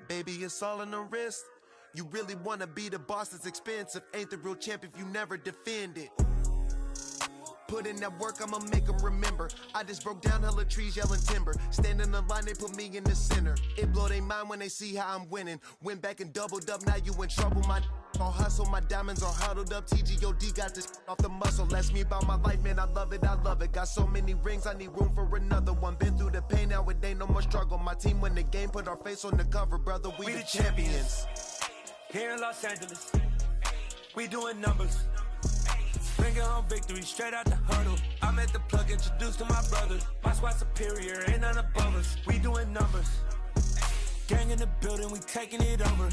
Baby, it's all in the wrist. You really wanna be the boss, it's expensive. Ain't the real champ if you never defend it. Put in that work, I'ma make them remember. I just broke down hella trees, yelling timber. Stand in the line, they put me in the center. It blow their mind when they see how I'm winning. Went back and doubled up, now you in trouble. My all hustle, my diamonds are huddled up. TGOD got this off the muscle. Ask me about my life, man, I love it, I love it. Got so many rings, I need room for another one. Been through the pain, now it ain't no more struggle. My team win the game, put our face on the cover, brother, we the champions. Here in Los Angeles, we doing numbers. Bringing home victory straight out the huddle. I'm at the plug, introduced to my brothers. My squad superior, ain't none above us. We doing numbers. Gang in the building, we taking it over.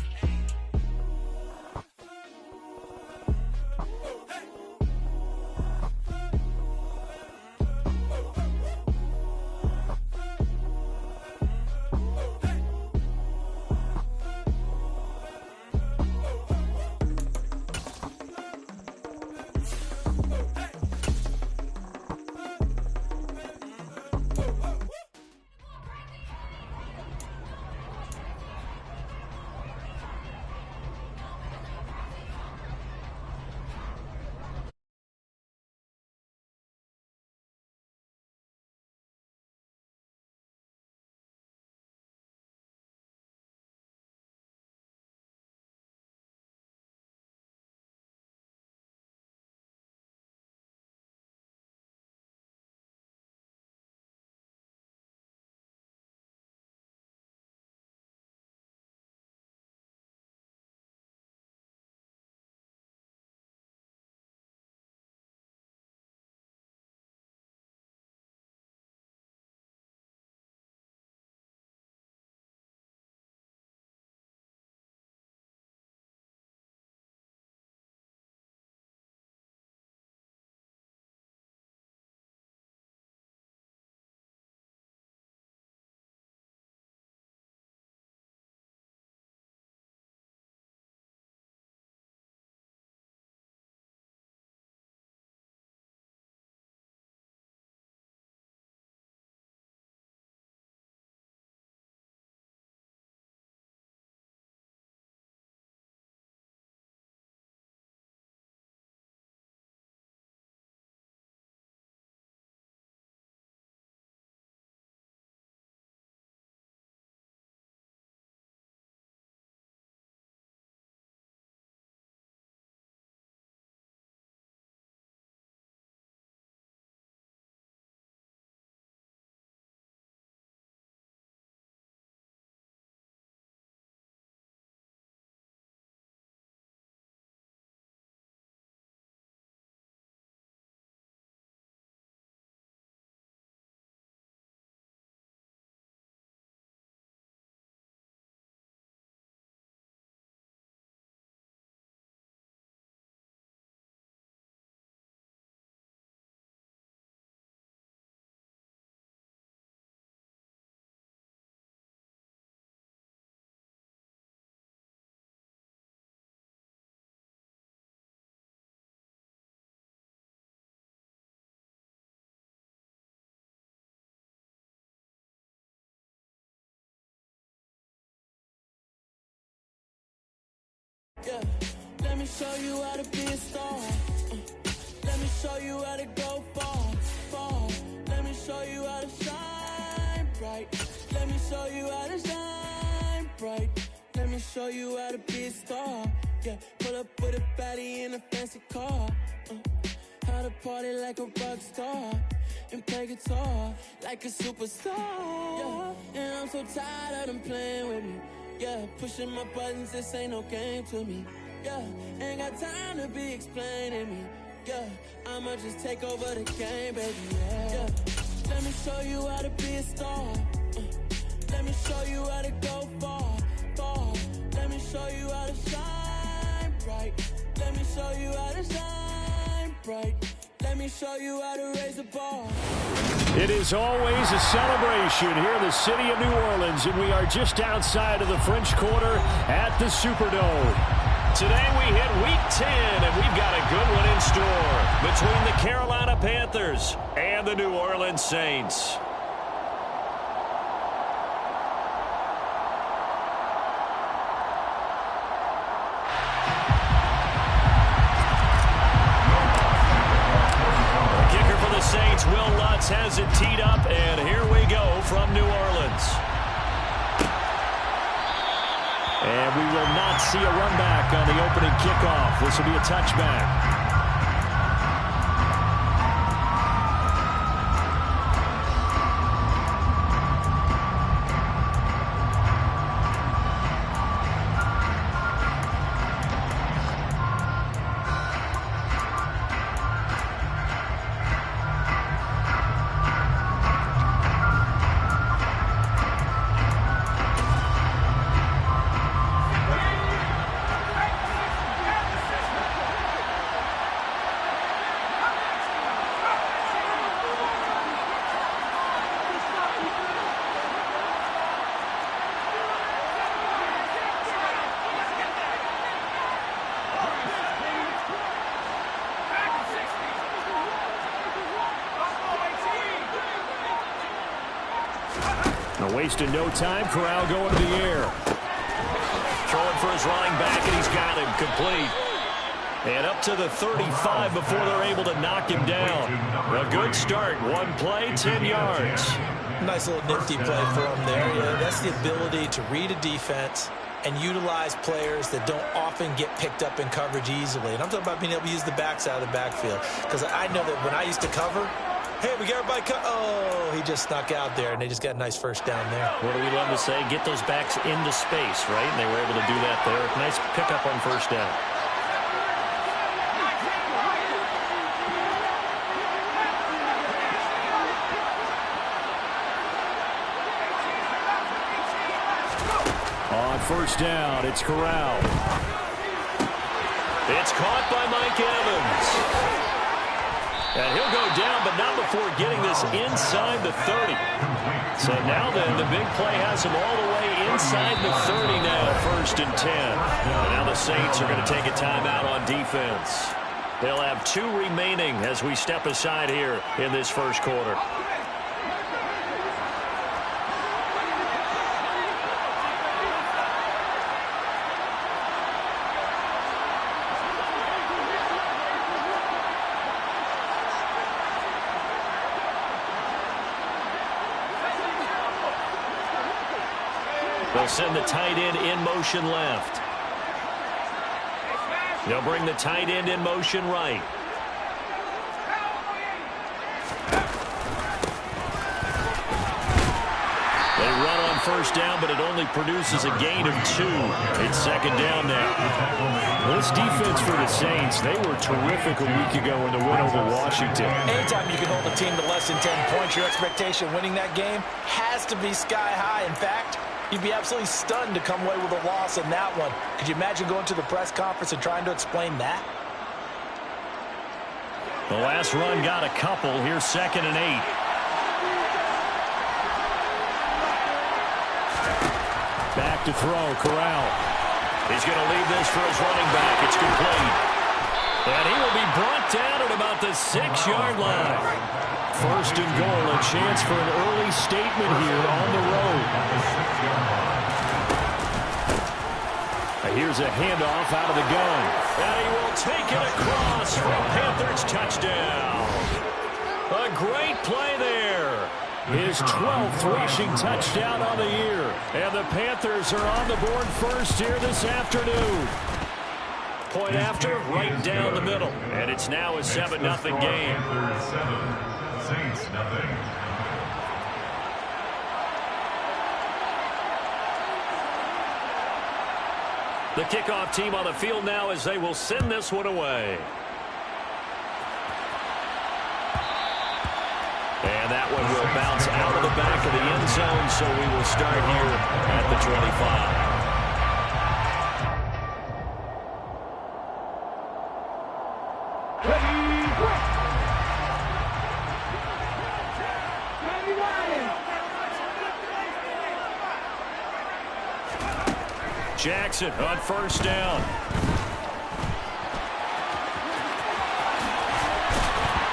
Yeah, let me show you how to be a star. Let me show you how to go far, far. Let me show you how to shine bright. Let me show you how to shine bright. Let me show you how to be a star. Yeah, pull up with a baddie in a fancy car. How to party like a rock star and play guitar like a superstar. Yeah, and I'm so tired of them playing with me. Yeah, pushing my buttons, this ain't no game to me. Yeah, ain't got time to be explaining me. Yeah, I'ma just take over the game, baby. Yeah, let me show you how to be a star. Let me show you how to go far, far. Let me show you how to shine bright. Let me show you how to shine bright. Let me show you how to raise the bar. It is always a celebration here in the city of New Orleans, and we are just outside of the French Quarter at the Superdome. Today we hit Week 10, and we've got a good one in store between the Carolina Panthers and the New Orleans Saints. Saints. Will Lutz has it teed up, and here we go from New Orleans. And we will not see a run back on the opening kickoff. This will be a touchback. Wasting no time. Corral going to the air. Throwing for his running back, and he's got him complete. And up to the 35 before they're able to knock him down. A good start. One play, 10 yards. Nice little nifty play for him there. Yeah, that's the ability to read a defense and utilize players that don't often get picked up in coverage easily. And I'm talking about being able to use the backside of the backfield. Because I know that when I used to cover, hey, we got everybody cut. Oh, he just snuck out there, and they just got a nice first down there. What do we love to say? Get those backs into space, right? And they were able to do that there. Nice pickup on first down. On first down, it's Corral. It's caught by Mike Evans. And he'll go down, but not before getting this inside the 30. So now then, the big play has him all the way inside the 30 now, 1st and 10. And now the Saints are going to take a timeout on defense. They'll have 2 remaining as we step aside here in this first quarter. They'll send the tight end in motion left. They'll bring the tight end in motion right. They run on first down, but it only produces a gain of 2. It's 2nd down now. This defense for the Saints, they were terrific a week ago in the win over Washington. Anytime you can hold a team to less than 10 points, your expectation winning that game has to be sky high. In fact, you'd be absolutely stunned to come away with a loss in that one. Could you imagine going to the press conference and trying to explain that? The last run got a couple. Here's 2nd and 8. Back to throw, Corral. He's going to leave this for his running back. It's complete. And he will be brought down at about the 6-yard line. 1st and goal, a chance for an early statement here on the road. Here's a handoff out of the gun. And he will take it across for a Panthers touchdown. A great play there. His 12th rushing touchdown on the year. And the Panthers are on the board first here this afternoon. Point after, right down the middle. And it's now a 7-0 game. Panthers 7, Saints 0. The kickoff team on the field now as they will send this one away. And that one will bounce out of the back of the end zone, so we will start here at the 25. Jackson on first down.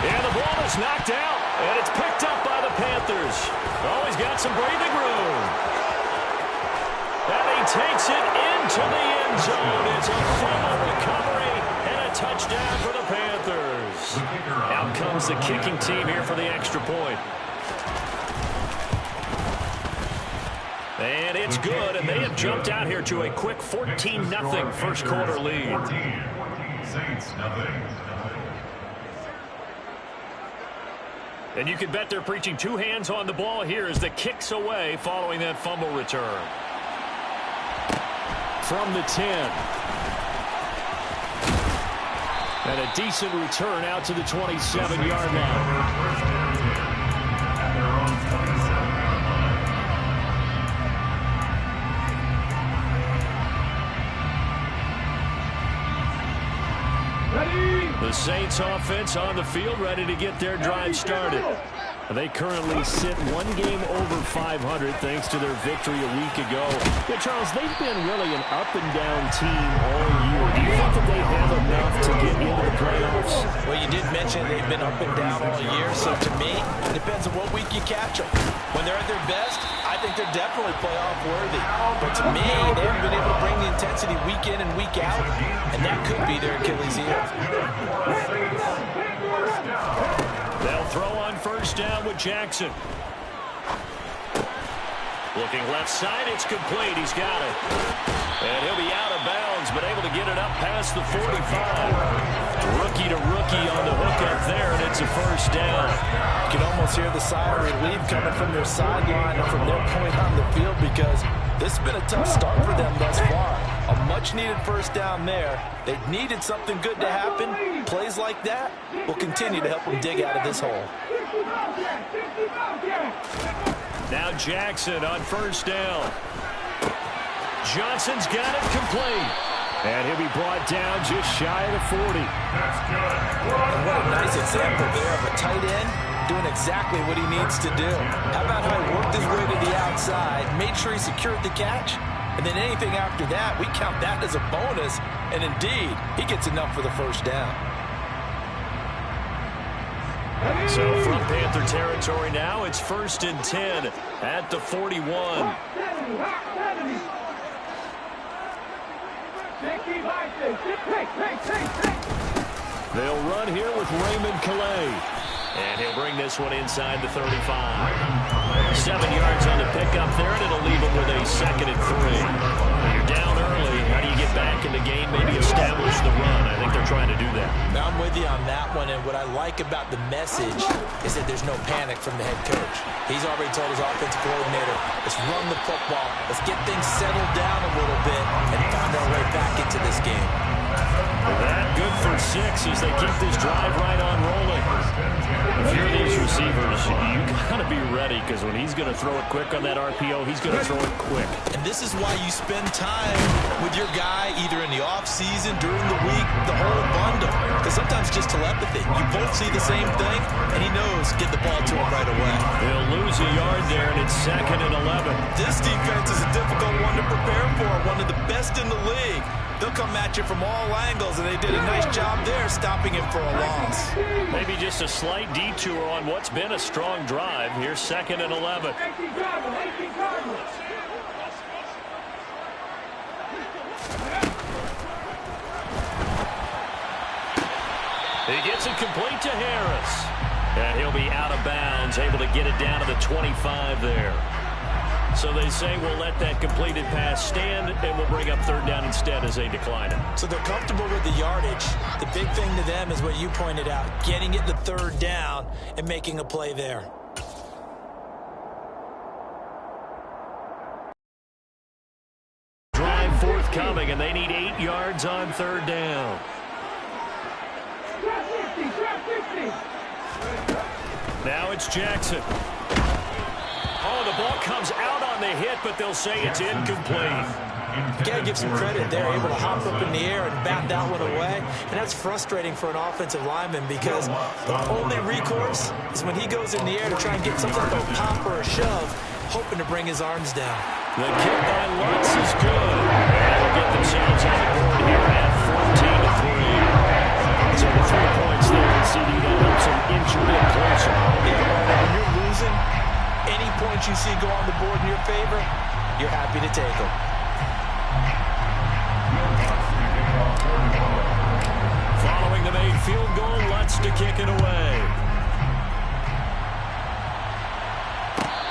And the ball is knocked out, and it's picked up by the Panthers. Oh, he's got some breathing room. And he takes it into the end zone. It's a fumble recovery and a a touchdown for the Panthers. Out comes the kicking team here for the extra point. And it's good, and they have jumped out here to a quick 14-0 first quarter lead. 14, Saints nothing. And you can bet they're preaching two hands on the ball here as the kick's away following that fumble return. From the 10. And a decent return out to the 27-yard line. The Saints offense on the field, ready to get their drive started. They currently sit one game over 500 thanks to their victory a week ago. Yeah, Charles, they've been really an up-and-down team all year. Do you think that they have enough to get into the playoffs? Well, you did mention they've been up and down all year, so to me, it depends on what week you catch them. When they're at their best, I think they're definitely playoff worthy. But to me, they haven't been able to bring the intensity week in and week out, and that could be their Achilles heel. They'll throw on first down with Jackson. Looking left side, it's complete. He's got it. And he'll be out of bounds, but able to get it up past the 45. Rookie to rookie on the hook up there, and it's a first down. You can almost hear the sigh of relief coming from their sideline and from their point on the field because this has been a tough start for them thus far. A much-needed first down there. They needed something good to happen. Plays like that will continue to help them dig out of this hole. Now Jackson on first down. Johnson's got it complete. And he'll be brought down just shy of the 40. That's good. And what a nice example there of a tight end doing exactly what he needs to do. How about how he worked his way to the outside, made sure he secured the catch, and then anything after that, we count that as a bonus. And indeed, he gets enough for the first down. So from Panther territory now, it's 1st and 10 at the 41. They'll run here with Raymond Calais. And he'll bring this one inside the 35. 7 yards on the pickup there, and it'll leave him with a 2nd and 3. You're down early. How do you get back in the game, maybe establish the run? I think they're trying to do that. Now, I'm with you on that one, and what I like about the message is that there's no panic from the head coach. He's already told his offensive coordinator, let's run the football, let's get things settled down a little bit, and find our way back into this game. That good for 6 as they keep this drive right on rolling. If you're these receivers, you got to be ready because when he's going to throw it quick on that RPO, he's going to throw it quick. And this is why you spend time with your guy either in the offseason, during the week, the whole bundle. Because sometimes just telepathy. You both see the same thing, and he knows get the ball to him right away. They'll lose a yard there, and it's 2nd and 11. This defense is a difficult one to prepare for, one of the best in the league. They'll come at you from all angles, and they did a nice job there stopping him for a loss. Maybe just a slight detour on what's been a strong drive. Here's 2nd and 11. He gets it complete to Harris. And he'll be out of bounds, able to get it down to the 25 there. So they say we'll let that completed pass stand, and we'll bring up 3rd down instead as they decline it. So they're comfortable with the yardage. The big thing to them is what you pointed out, getting it to 3rd down and making a play there. Drive forthcoming, and they need 8 yards on 3rd down. Now it's Jackson. Oh, the ball comes out on the hit, but they'll say it's incomplete. You got to give some credit. They're able to hop up in the air and bat that one away. And that's frustrating for an offensive lineman because the only recourse is when he goes in the air to try and get some type of pop or a shove, hoping to bring his arms down. The kick by Lutz is good. And they'll get themselves on the board here at 14-3. So the 3 points there, and CD that helps them inch a bit closer. Yeah, when you're losing, any points you see go on the board in your favor, you're happy to take them. Looks to kick it away.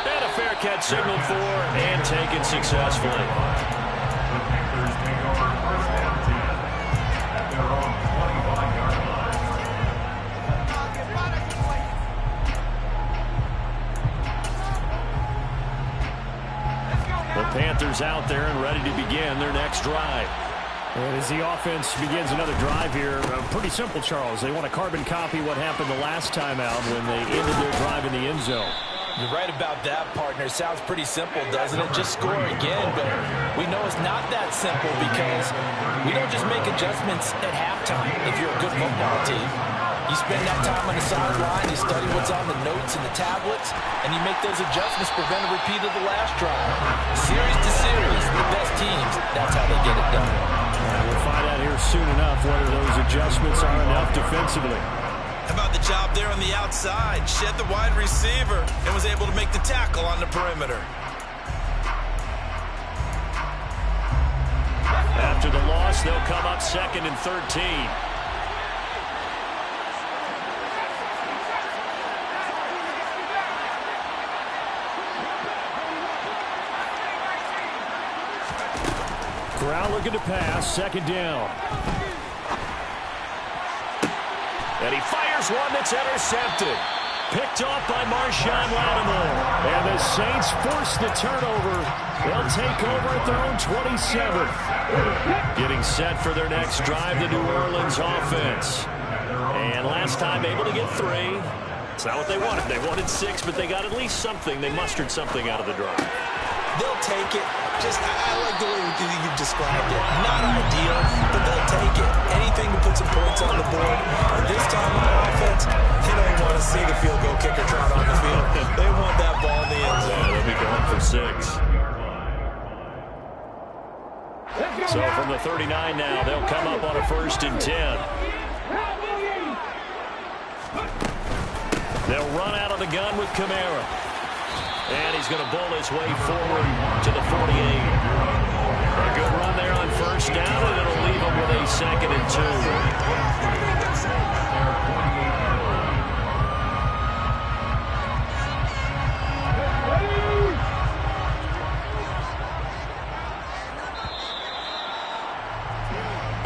And a fair catch signaled for and taken successfully. The Panthers take over first and 10 at their own 25-yard line. The Panthers out there and ready to begin their next drive. And as the offense begins another drive here, pretty simple, Charles. They want to carbon copy what happened the last time out when they ended their drive in the end zone. You're right about that, partner. Sounds pretty simple, doesn't it? Just score again, but we know it's not that simple because we don't just make adjustments at halftime if you're a good football team. You spend that time on the sideline, you study what's on the notes and the tablets, and you make those adjustments to prevent a repeat of the last drive. Series to series, the best teams, that's how they get it done. We'll find out here soon enough whether those adjustments are enough defensively. How about the job there on the outside? Shed the wide receiver and was able to make the tackle on the perimeter. After the loss, they'll come up 2nd and 13. Corral looking to pass, 2nd down. And he fires one that's intercepted. Picked off by Marshawn Lattimore. And the Saints force the turnover. They'll take over at their own 27. Getting set for their next drive, the New Orleans offense. And last time able to get 3. It's not what they wanted. They wanted 6, but they got at least something. They mustered something out of the drive. They'll take it. I like the way you've described it. Not ideal, but they'll take it. Anything to put some points on the board. And this time on offense, they don't want to see the field goal kicker trot on the field. They want that ball in the end zone. Yeah, they'll be going for 6. So from the 39 now, they'll come up on a 1st and 10. They'll run out of the gun with Kamara. And he's going to bowl his way forward to the 48. A good run there on 1st down, and it'll leave him with a 2nd and 2.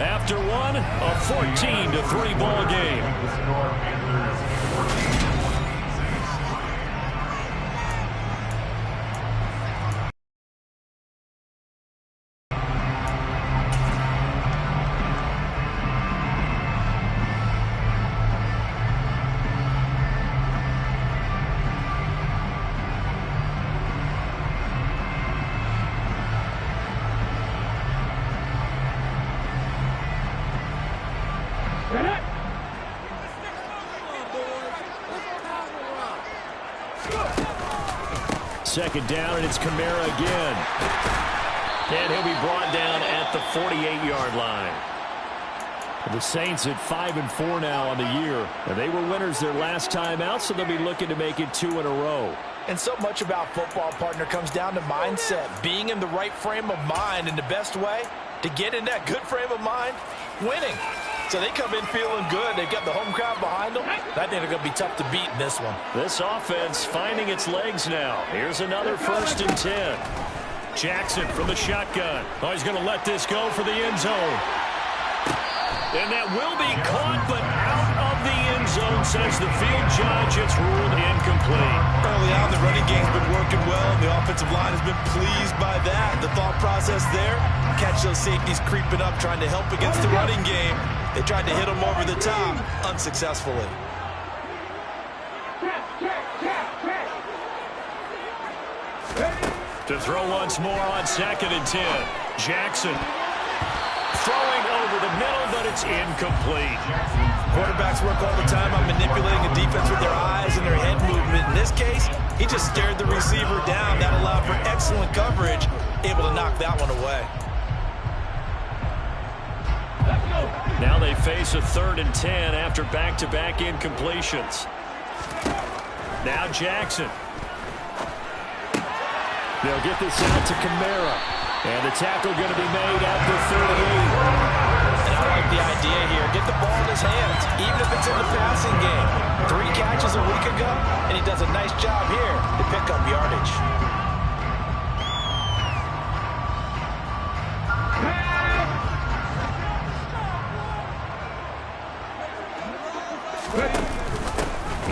After one, a 14-3 ball game. Second down, and it's Kamara again. And he'll be brought down at the 48-yard line. The Saints at 5-4 now on the year. And they were winners their last time out, so they'll be looking to make it 2 in a row. And so much about football, partner, comes down to mindset. Being in the right frame of mind, and the best way to get in that good frame of mind, winning. So they come in feeling good. They've got the home crowd behind them. I think they're going to be tough to beat in this one. This offense finding its legs now. Here's another 1st and 10. Jackson from the shotgun. Oh, he's going to let this go for the end zone. And that will be caught, but out of the end zone, says the field judge. It's ruled incomplete. Early on, the running game's been working well, and the offensive line has been pleased by that. The thought process there, catch those safeties creeping up, trying to help against the running game. They tried to hit him over the top, unsuccessfully. To throw once more on 2nd and 10. Jackson throwing over the middle, but it's incomplete. Quarterbacks work all the time on manipulating a defense with their eyes and their head movement. In this case, he just stared the receiver down. That allowed for excellent coverage, able to knock that one away. Now they face a 3rd and 10 after back-to-back incompletions. Now Jackson. They'll get this out to Kamara. And the tackle going to be made at the 38. And I like the idea here. Get the ball in his his hands, even if it's in the passing game. 3 catches a week ago, and he does a nice job here to pick up yardage.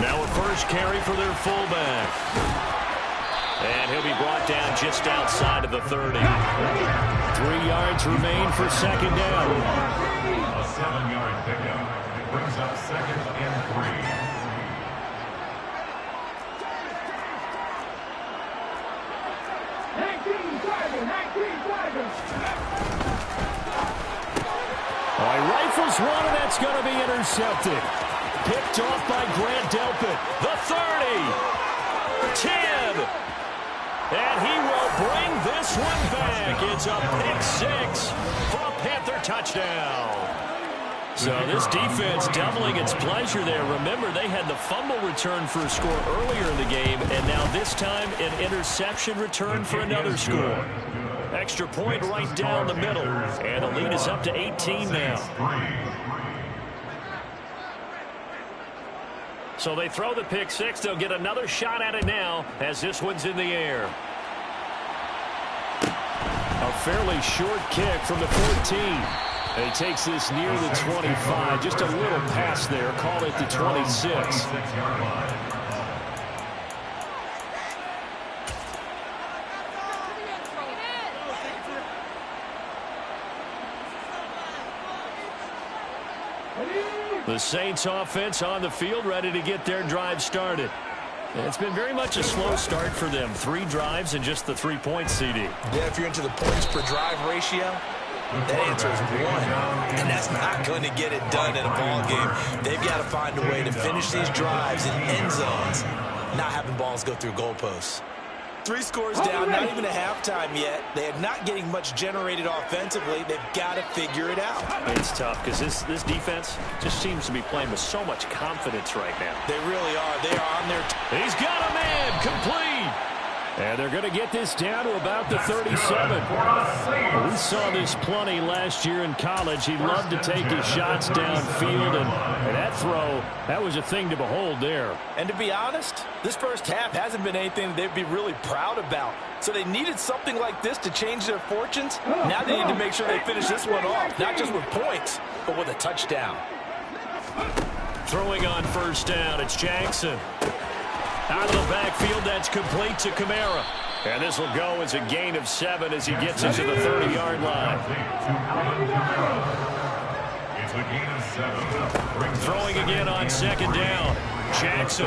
Now a first carry for their fullback. And he'll be brought down just outside of the 30. 3 yards remain for second down. A 7-yard pickup. It brings up 2nd and 3. He rifles one, and that's going to be intercepted. Picked off by Grant Delpit. The 30. 10. And he will bring this one back. It's a pick 6 for a Panther touchdown. So this defense doubling its pleasure there. Remember, they had the fumble return for a score earlier in the game, and now this time an interception return for another score. Extra point right down the middle, and the lead is up to 18 now. So they throw the pick 6. They'll get another shot at it now as this one's in the air. A fairly short kick from the 14. And he takes this near the 25. Just a little pass there. Call it the 26. The Saints offense on the field, ready to get their drive started. It's been very much a slow start for them. 3 drives and just the 3-point CD. Yeah, if you're into the points per drive ratio, that answer is 1. And that's not going to get it done in a ball game. They've got to find a way to finish these drives in end zones, not having balls go through goalposts. 3 scores down, not even a halftime yet. They are not getting much generated offensively. They've got to figure it out. It's tough because this defense just seems to be playing with so much confidence right now. They really are. They are on their... He's got a man complete. And they're going to get this down to about the 37. We saw this plenty last year in college. He loved to take his shots downfield, and that throw, that was a thing to behold there. And to be honest, this first half hasn't been anything they'd be really proud about. So they needed something like this to change their fortunes. Now they need to make sure they finish this one off, not just with points, but with a touchdown. Throwing on first down, it's Jackson. Out of the backfield, that's complete to Kamara. And this will go as a gain of 7 as he gets into the 30-yard line. It's a gain of 7. Throwing again on second down. Jackson.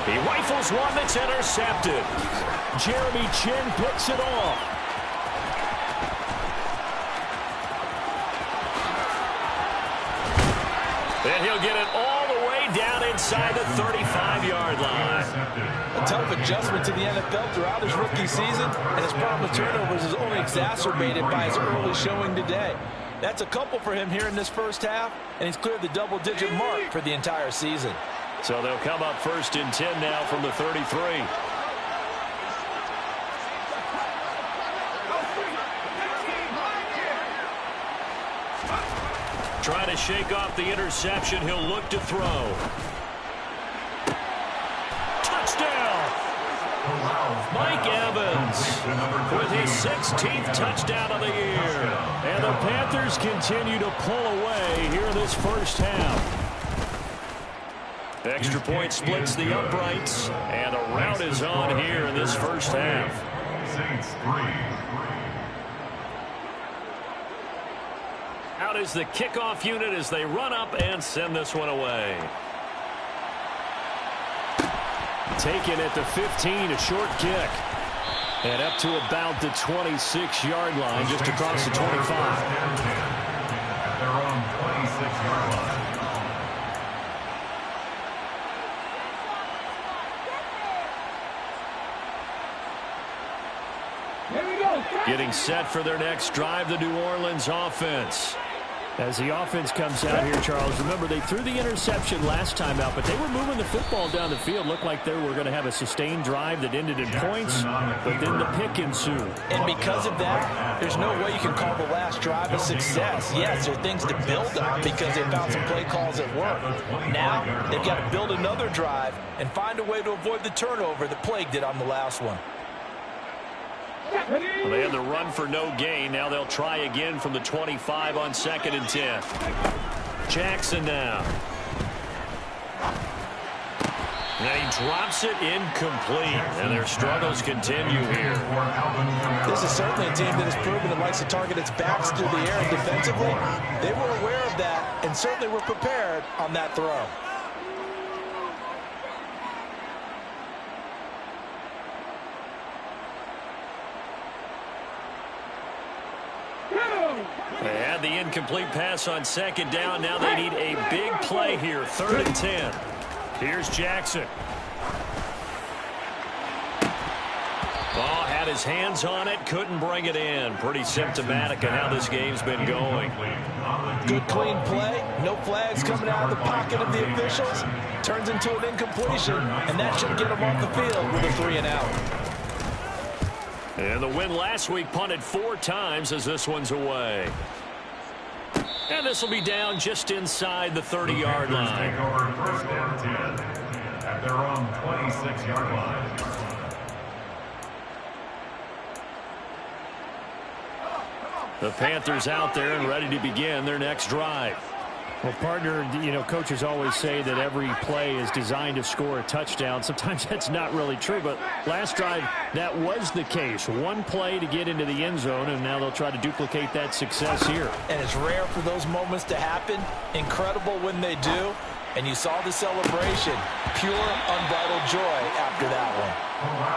He rifles one that's intercepted. Jeremy Chin picks it off. And he'll get it all the way down inside the 35-yard line. A tough adjustment to the NFL throughout his rookie season, and his problem with turnovers is only exacerbated by his early showing today. That's a couple for him here in this first half, and he's cleared the double-digit mark for the entire season. So they'll come up 1st and 10 now from the 33. Trying to shake off the interception. He'll look to throw. Touchdown! Mike Evans with his 16th touchdown of the year. And the Panthers continue to pull away here in this first half. Extra point splits the uprights, and a rout is on here in this first half. Saints 3. Out is the kickoff unit as they run up and send this one away. Taken at the 15, a short kick. And up to about the 26-yard line, just across the 25. At their own 26-yard line. Getting set for their next drive, the New Orleans offense. As the offense comes out here, Charles, remember they threw the interception last time out, but they were moving the football down the field. Looked like they were going to have a sustained drive that ended in points, but then the pick ensued. And because of that, there's no way you can call the last drive a success. Yes, there are things to build on because they found some play calls that work. Now, they've got to build another drive and find a way to avoid the turnover that plagued it on the last one. Well, they had the run for no gain. Now they'll try again from the 25 on 2nd and 10. Jackson now. And he drops it incomplete. And their struggles continue here. This is certainly a team that has proven it likes to target its backs through the air and defensively. They were aware of that and certainly were prepared on that throw. They had the incomplete pass on 2nd down. Now they need a big play here. 3rd and 10. Here's Jackson. Oh, had his hands on it. Couldn't bring it in. Pretty symptomatic of how this game's been going. Good clean play. No flags coming out of the pocket of the officials. Turns into an incompletion, and that should get them off the field with a 3-and-out. And the win last week punted 4 times as this one's away. And this will be down just inside the 30-yard line. Take over 1st and 10 at their own 26-yard line. The Panthers out there and ready to begin their next drive. Well, partner, you know, coaches always say that every play is designed to score a touchdown. Sometimes that's not really true, but last drive, that was the case. One play to get into the end zone, and now they'll try to duplicate that success here. And it's rare for those moments to happen. Incredible when they do. And you saw the celebration. Pure, unbridled joy after that one.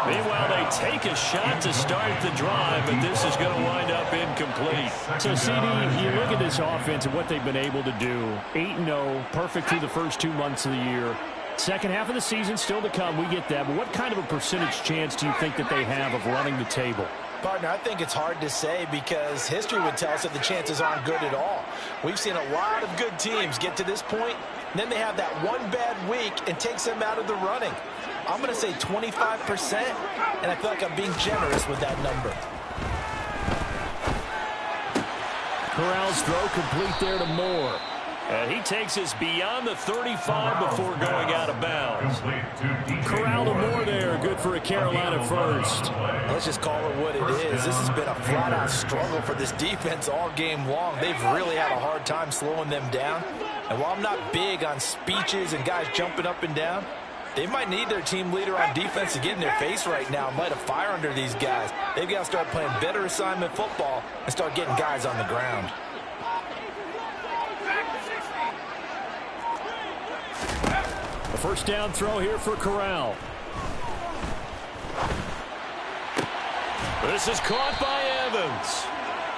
Meanwhile, they take a shot to start the drive, but this is going to wind up incomplete. So, CD, you look at this offense and what they've been able to do. 8-0, perfect through the first 2 months of the year. Second half of the season still to come. We get that. But what kind of a percentage chance do you think that they have of running the table? Partner, I think it's hard to say because history would tell us that the chances aren't good at all. We've seen a lot of good teams get to this point, and then they have that one bad week and takes them out of the running. I'm going to say 25%, and I feel like I'm being generous with that number. Corral's throw complete there to Moore. And he takes us beyond the 35 before going out of bounds. Corral to Moore there. Good for a Carolina first. Let's just call it what it is. This has been a flat-out struggle for this defense all game long. They've really had a hard time slowing them down. And while I'm not big on speeches and guys jumping up and down, they might need their team leader on defense to get in their face right now and light a fire under these guys. They've got to start playing better assignment football and start getting guys on the ground. A first down throw here for Corral. This is caught by Evans.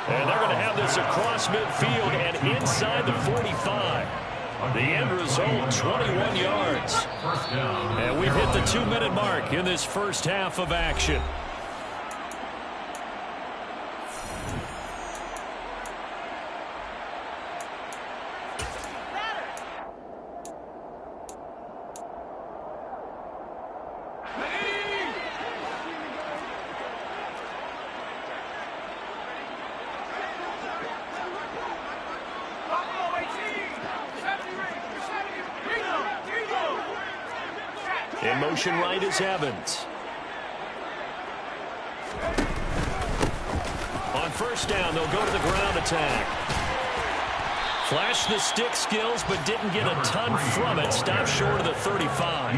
And they're going to have this across midfield and inside the 45. The end result, 21 yards. And we've hit the 2-minute mark in this first half of action. In motion right is Evans. On first down, they'll go to the ground attack. Flashed the stick skills, but didn't get a ton from it. Stopped short of the 35.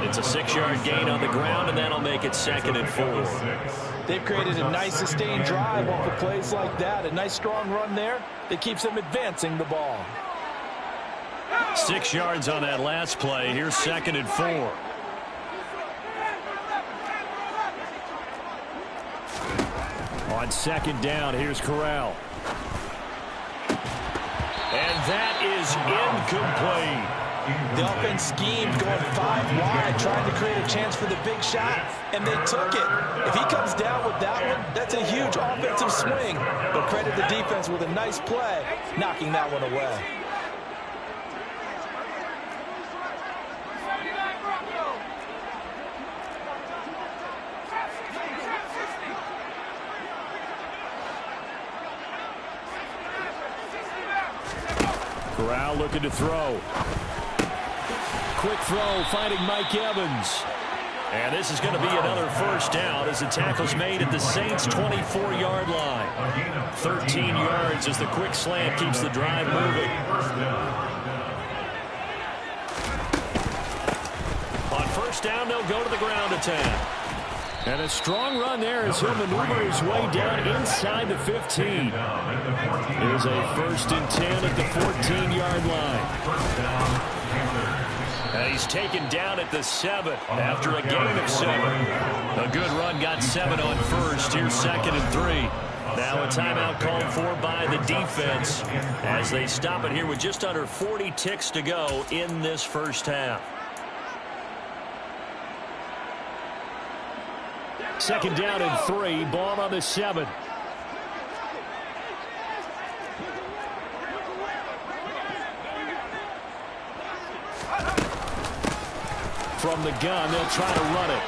It's a 6-yard gain on the ground, and that'll make it 2nd and 4. They've created a nice sustained drive off of plays like that. A nice strong run there that keeps them advancing the ball. 6 yards on that last play. Here's 2nd and 4. On second down, here's Corral. And that is incomplete. The offense schemed going 5 wide, trying to create a chance for the big shot, and they took it. If he comes down with that one, that's a huge offensive swing. But credit the defense with a nice play, knocking that one away. Corral looking to throw. Quick throw, finding Mike Evans. And this is going to be another first down as the tackle's made at the Saints' 24-yard line. 13 yards as the quick slant keeps the drive moving. On first down, they'll go to the ground attack. And a strong run there as he'll maneuver his way down inside the 15. Here's a 1st and 10 at the 14-yard line. And he's taken down at the 7 after a gain of 7. A good run got 7 on first. Here's 2nd and 3. Now a timeout called for by the defense as they stop it here with just under 40 ticks to go in this first half. 2nd down and 3. Ball on the 7. From the gun, they'll try to run it.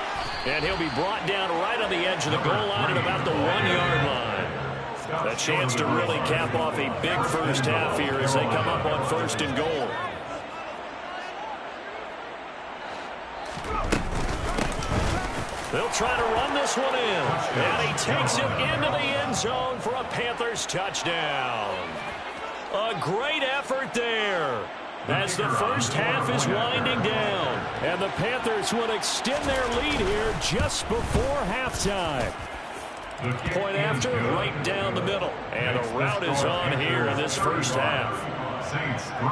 And he'll be brought down right on the edge of the goal line at about the 1-yard line. A chance to really cap off a big first half here as they come up on 1st and goal. They'll try to run this one in. And he takes it into the end zone for a Panthers touchdown. A great effort there as the first half is winding down. And the Panthers will extend their lead here just before halftime. Point after, right down the middle. And a rout is on here in this first half. Saints 3.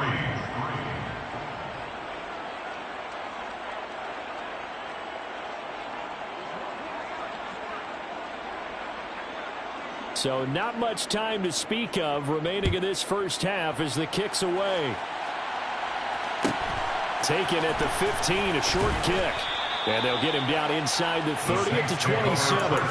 So not much time to speak of remaining in this first half as the kick's away. Taken at the 15, a short kick. And they'll get him down inside the 30 at the 27.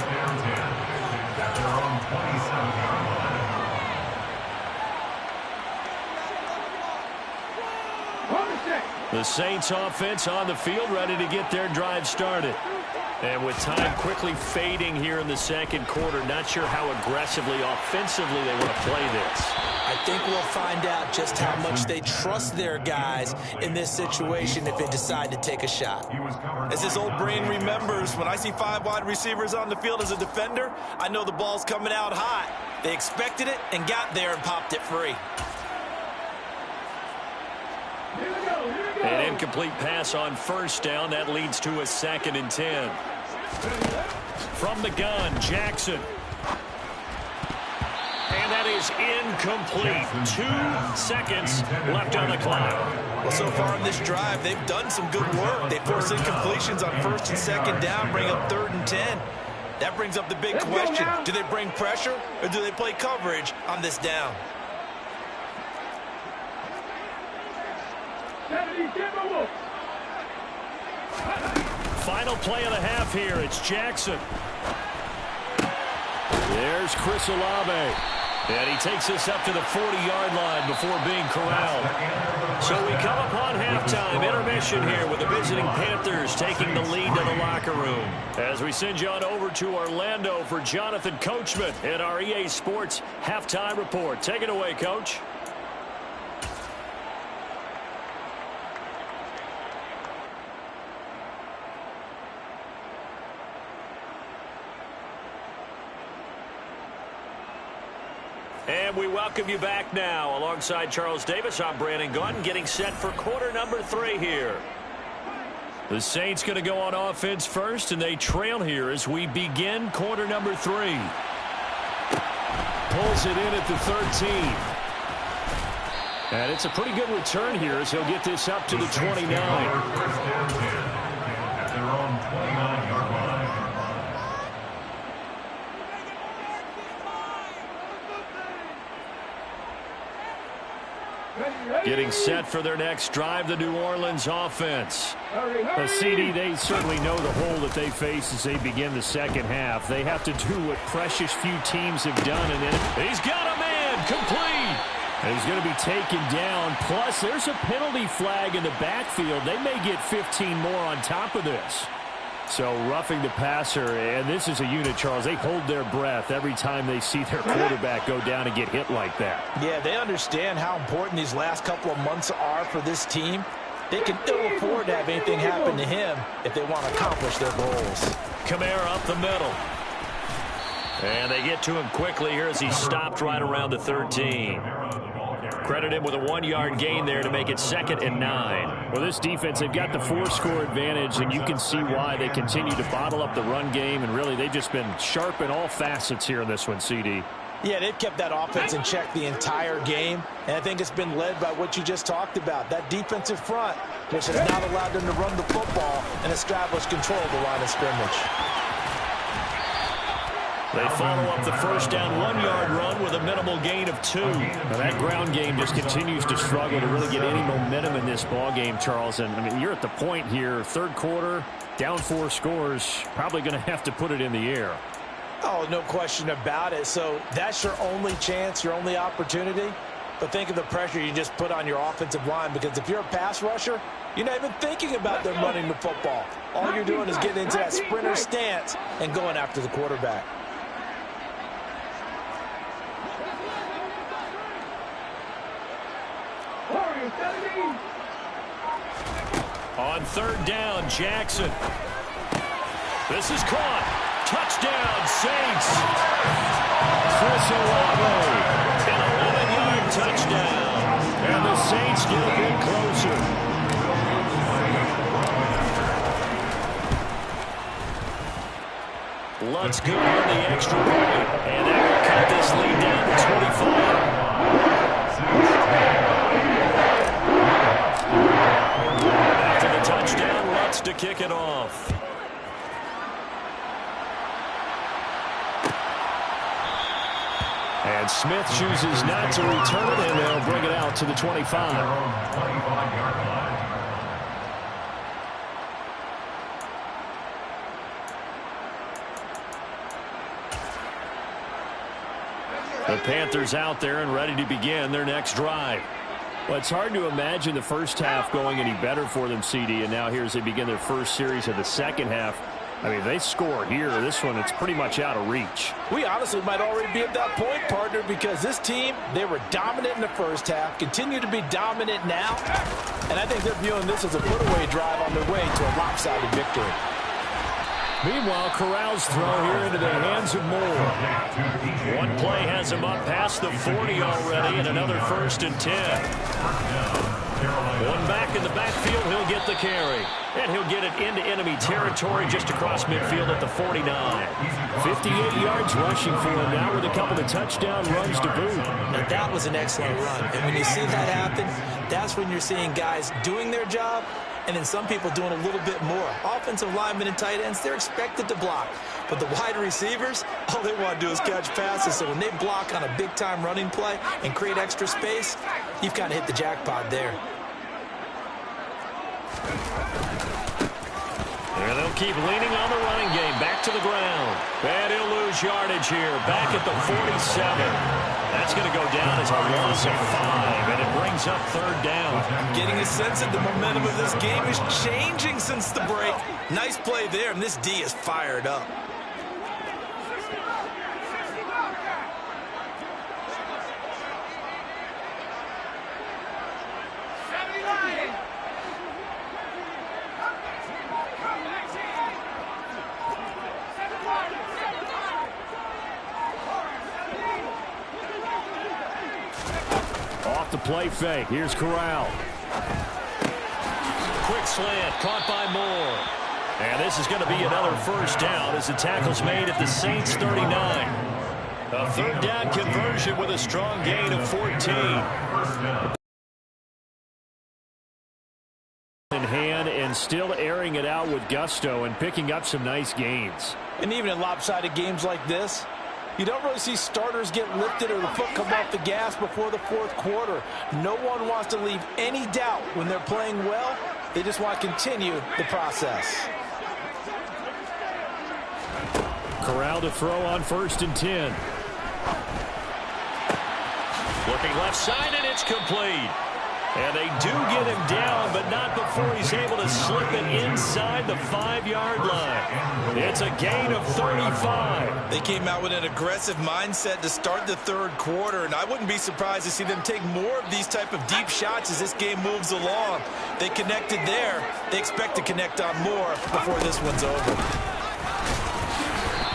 The Saints offense on the field ready to get their drive started. And with time quickly fading here in the second quarter, not sure how aggressively, offensively they want to play this. I think we'll find out just how much they trust their guys in this situation if they decide to take a shot. As this old brain remembers, when I see 5 wide receivers on the field as a defender, I know the ball's coming out hot. They expected it and got there and popped it free. An incomplete pass on first down. That leads to a 2nd and 10. From the gun, Jackson. And that is incomplete. 2 seconds left on the clock. Well, so far in this drive, they've done some good work. They force incompletions on 1st and 2nd down, bring up 3rd and 10. That brings up the big question. Do they bring pressure or do they play coverage on this down? Final play of the half here. It's Jackson. There's Chris Olave. And he takes us up to the 40-yard line before being corralled. So we come upon halftime. Intermission here with the visiting Panthers taking the lead to the locker room. As we send you on over to Orlando for Jonathan Coachman in our EA Sports Halftime Report. Take it away, Coach. And we welcome you back now. Alongside Charles Davis, I'm Brandon Gaudin, getting set for quarter number 3 here. The Saints going to go on offense first, and they trail here as we begin quarter number 3. Pulls it in at the 13. And it's a pretty good return here as he'll get this up to the 29. At their own 29-yard line. Getting set for their next drive, the New Orleans offense. CD, they certainly know the hole that they face as they begin the second half. They have to do what precious few teams have done. And then he's got a man complete. And he's going to be taken down. Plus, there's a penalty flag in the backfield. They may get 15 more on top of this. So roughing the passer, and this is a unit, Charles. They hold their breath every time they see their quarterback go down and get hit like that. Yeah, they understand how important these last couple of months are for this team. They can ill afford to have anything happen to him if they want to accomplish their goals. Kamara up the middle. And they get to him quickly here as he stopped right around the 13. Credit him with a 1-yard gain there to make it 2nd and 9. Well, this defense, they've got the 4-score advantage, and you can see why they continue to bottle up the run game, and really they've just been sharp in all facets here in this one, CD. Yeah, they've kept that offense in check the entire game, and I think it's been led by what you just talked about, that defensive front, which has not allowed them to run the football and establish control of the line of scrimmage. They follow up the first down 1-yard run with a minimal gain of 2. Now that ground game just continues to struggle to really get any momentum in this ball game, Charles. And I mean, you're at the point here, third quarter, down 4 scores, probably going to have to put it in the air. Oh, no question about it. So that's your only chance, your only opportunity. But think of the pressure you just put on your offensive line, because if you're a pass rusher, you're not even thinking about them running the football. All you're doing is getting into that sprinter stance and going after the quarterback. On third down, Jackson. This is caught. Touchdown, Saints. Chris Olave. An 11-yard touchdown. And the Saints get a bit closer. Let's go on the extra point. And that will cut this lead down to 25. Touchdown, Lutz to kick it off. And Smith chooses not to return it, and they'll bring it out to the 25. The Panthers out there and ready to begin their next drive. Well, it's hard to imagine the first half going any better for them, CD, and now here as they begin their first series of the second half. I mean, they score here. This one, it's pretty much out of reach. We honestly might already be at that point, partner, because this team, they were dominant in the first half, continue to be dominant now, and I think they're viewing this as a put-away drive on their way to a lopsided victory. Meanwhile, Corral's throw here into the hands of Moore. One play has him up past the 40 already, and another 1st and 10. One back in the backfield, he'll get the carry. And he'll get it into enemy territory just across midfield at the 49. 58 yards rushing for him now with a couple of touchdown runs to boot. Now that was an excellent run. And when you see that happen, that's when you're seeing guys doing their job and then some people doing a little bit more. Offensive linemen and tight ends, they're expected to block. But the wide receivers, all they want to do is catch passes. So when they block on a big-time running play and create extra space, you've kind of hit the jackpot there. And they'll keep leaning on the running game. Back to the ground. And he'll lose yardage here. Back at the 47. That's going to go down as a loss of 5. And it brings up third down. Getting a sense that the momentum of this game is changing since the break. Nice play there, and this D is fired up. Off the play fake. Here's Corral. Quick slant caught by Moore. And this is going to be another first down as the tackle's made at the Saints 39. A third down conversion with a strong gain of 14. In hand and still airing it out with gusto and picking up some nice gains. And even in lopsided games like this, You don't really see starters get lifted or the foot come off the gas before the fourth quarter. No one wants to leave any doubt when they're playing well. They just want to continue the process. Corral to throw on 1st and 10. Looking left side, and it's complete. And they do get him down, but not before he's able to slip it inside the 5-yard line. It's a gain of 35. They came out with an aggressive mindset to start the third quarter, and I wouldn't be surprised to see them take more of these type of deep shots as this game moves along. They connected there. They expect to connect on more before this one's over.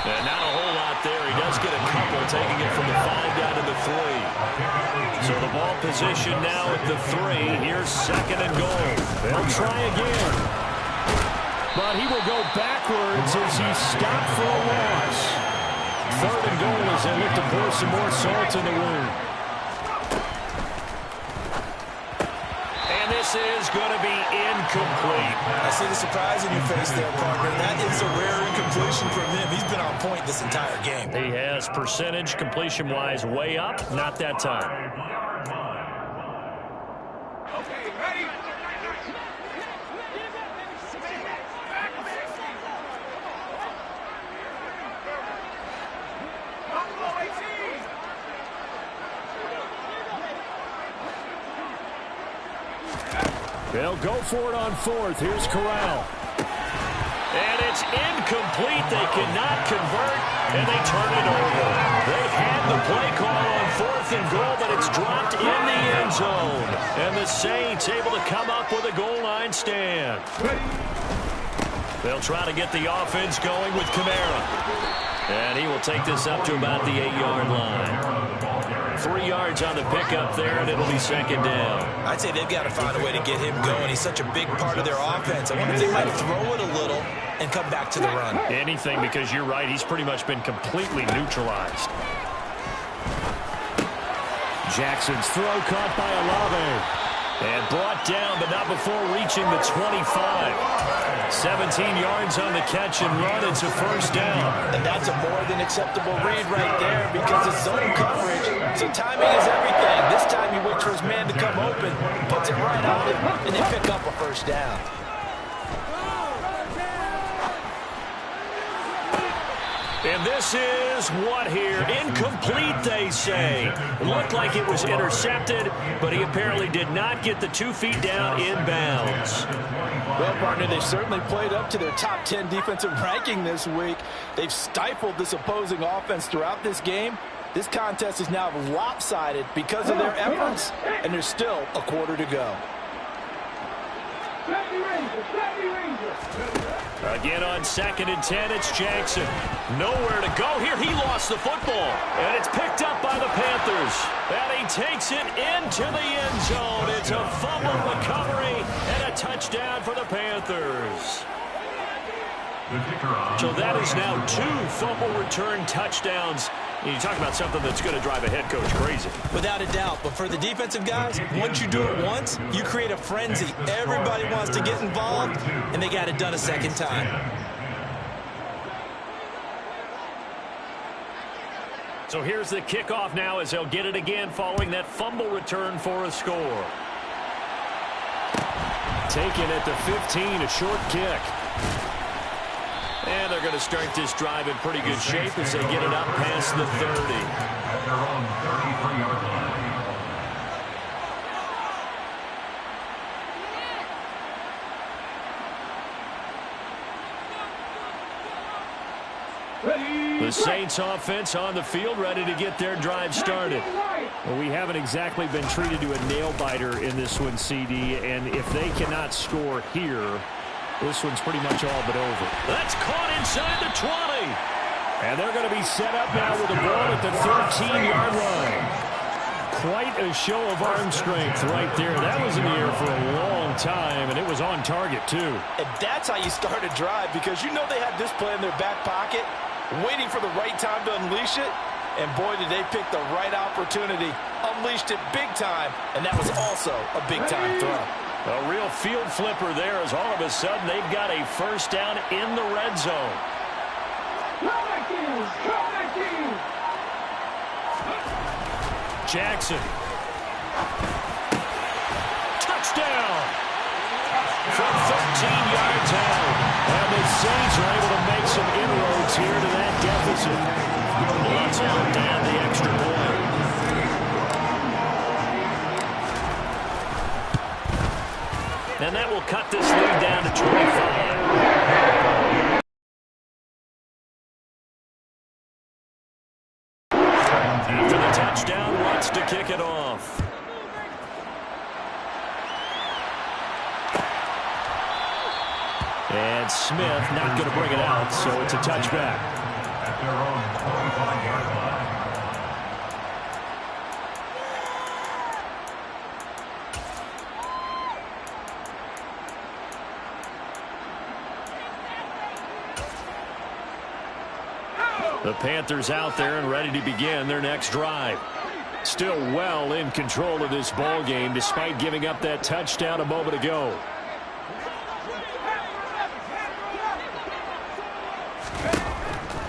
And not a whole lot there. He does get a couple, taking it from the 5 down to the 3. So the ball position now at the 3. Here's 2nd and goal. They'll try again. But he will go backwards as he's stopped for a loss. 3rd and goal as they look to pour some more salt in the wound. And this is going to be incomplete. I see the surprise in your face there, partner. That is a rare incompletion from him. He's been on point this entire game. He has percentage completion-wise way up. Not that time. Okay, ready? They'll go for it on 4th. Here's Corral. And it's incomplete. They cannot convert, and they turn it over. They had the play call on 4th and goal, but it's dropped in the end zone. And the Saints able to come up with a goal line stand. They'll try to get the offense going with Kamara. And he will take this up to about the 8-yard line. 3 yards on the pickup there, and it'll be 2nd down. I'd say they've got to find a way to get him going. He's such a big part of their offense. I wonder if they might throw it a little and come back to the run. Anything, because you're right. He's pretty much been completely neutralized. Jackson's throw caught by Olave. And brought down, but not before reaching the 25. 17 yards on the catch and run. It's a 1st down. And that's a more than acceptable read right there because it's zone coverage. So timing is everything. This time he waits for his man to come open, puts it right on him, and they pick up a 1st down. And this is what here? Incomplete, they say. It looked like it was intercepted, but he apparently did not get the 2 feet down in bounds. Well, partner, they've certainly played up to their top 10 defensive ranking this week. They've stifled this opposing offense throughout this game. This contest is now lopsided because of their efforts, and there's still a quarter to go. Again on 2nd and 10, it's Jackson. Nowhere to go here. He lost the football, and it's picked up by the Panthers. And he takes it into the end zone. It's a fumble recovery and a touchdown for the Panthers. So that is now 2 fumble return touchdowns. You talk about something that's going to drive a head coach crazy. Without a doubt. But for the defensive guys, once you do it once, you create a frenzy. Everybody wants to get involved, and they got it done a 2nd time. So here's the kickoff now as they'll get it again following that fumble return for a score. Taken at the 15, a short kick. And they're going to start this drive in pretty good shape as they get it up past the 30. At their own 33-yard line. The Saints offense on the field, ready to get their drive started. Well, we haven't exactly been treated to a nail-biter in this one, CD, and if they cannot score here, this one's pretty much all but over. That's caught inside the 20. And they're going to be set up now with the ball at the 13-yard line. Quite a show of arm strength right there. That was in the air for a long time, and it was on target, too. And that's how you start a drive, because you know they had this play in their back pocket, waiting for the right time to unleash it. And boy, did they pick the right opportunity. Unleashed it big time, and that was also a big-time throw. A real field flipper there as all of a sudden they've got a 1st down in the red zone. Jackson. Touchdown! From 13 yards out. And the Saints are able to make some inroads here to that deficit. Let's count down the extra point. And that will cut this lead down to 25. After the touchdown, wants to kick it off. And Smith not going to bring it out, so it's a touchback. At their own 25-yard line. The Panthers out there and ready to begin their next drive. Still well in control of this ball game despite giving up that touchdown a moment ago.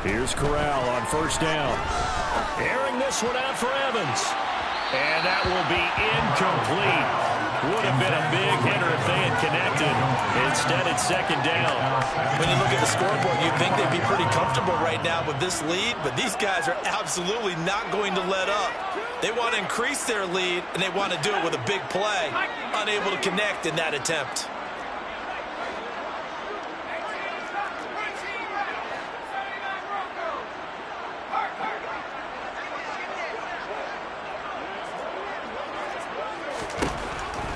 Here's Corral on first down. Airing this one out for Evans. And that will be incomplete. Would have been a big hitter if they had connected. Instead, it's second down. When you look at the scoreboard, you'd think they'd be pretty comfortable right now with this lead, but these guys are absolutely not going to let up. They want to increase their lead, and they want to do it with a big play. Unable to connect in that attempt.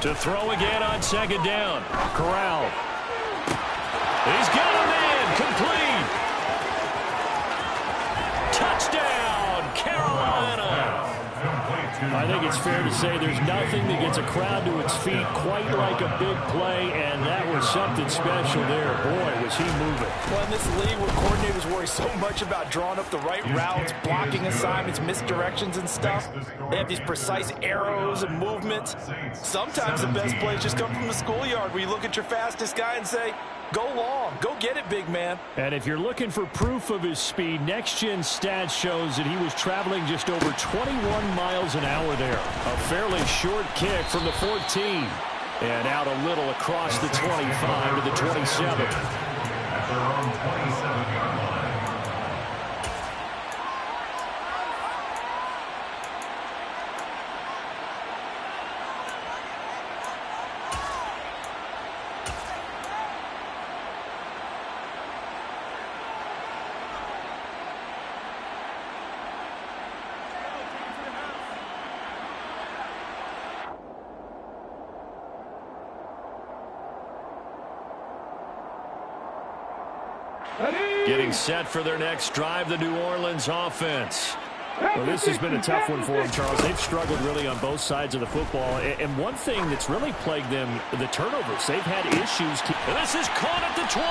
To throw again on second down. Corral. He's got a man. Complete. Touchdown, Carolina. I think it's fair to say there's nothing that gets a crowd to its feet quite like a big play, and that was something special there. Boy, was he moving. Well, in this league where coordinators worry so much about drawing up the right routes, blocking assignments, misdirections and stuff, they have these precise arrows and movements. Sometimes the best plays just come from the schoolyard where you look at your fastest guy and say, go long, go get it, big man. And if you're looking for proof of his speed, Next Gen Stats shows that he was traveling just over 21 miles an hour there. A fairly short kick from the 14. And out a little across the 25 to the 27. At their own 27-yard line. Getting set for their next drive, the New Orleans offense. Well, this has been a tough one for them, Charles. They've struggled really on both sides of the football. And one thing that's really plagued them, the turnovers. They've had issues. This is caught at the 20.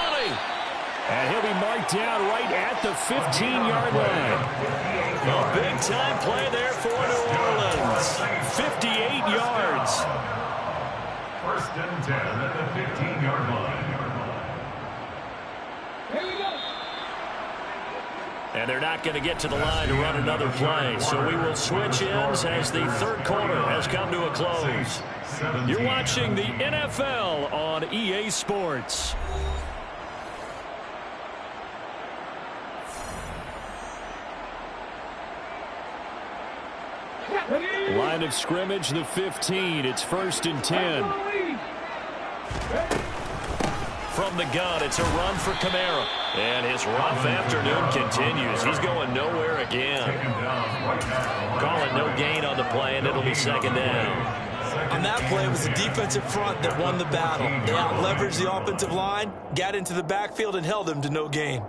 And he'll be marked down right at the 15-yard line. A big-time play there for New Orleans. 58 yards. First and 10 at the 15-yard line. And they're not going to get to the line to run another play. So we will switch ends as the third quarter has come to a close. You're watching the NFL on EA Sports. Line of scrimmage, the 15. It's first and 10. From the gun, it's a run for Kamara. And his rough afternoon continues. He's going nowhere again. Call it no gain on the play, and it'll be second down. On that play, it was the defensive front that won the battle. They out-leveraged the offensive line, got into the backfield, and held him to no gain.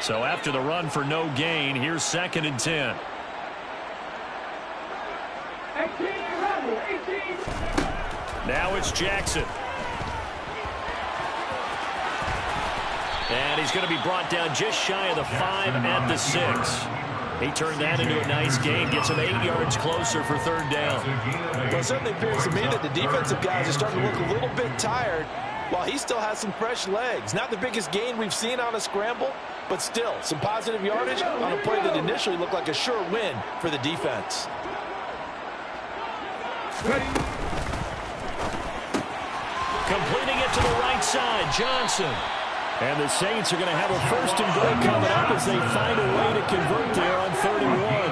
So after the run for no gain, here's second and 10. Now it's Jackson. And he's going to be brought down just shy of the 5 at the 6. He turned that into a nice gain, gets him 8 yards closer for third down. Well, it certainly appears to me that the defensive guys are starting to look a little bit tired while he still has some fresh legs. Not the biggest gain we've seen on a scramble, but still, some positive yardage on a play that initially looked like a sure win for the defense. Completing it to the right side, Johnson. And the Saints are going to have a first and goal coming up as they find a way to convert there on 3rd and 1.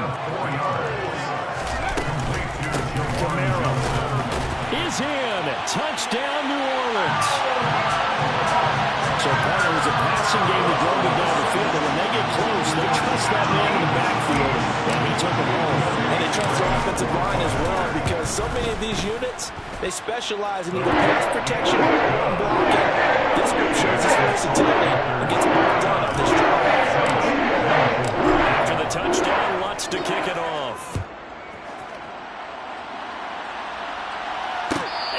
Camaro is in. Touchdown, New Orleans. So part of it was a passing game that drove them down the field, but when they get close, they trust that man in the backfield, and he took them home. And they trust their offensive line as well, because so many of these units, they specialize in either pass protection or run blocking. This group shows its versatility and gets it all done on this drive. After the touchdown, Lutz to kick it off.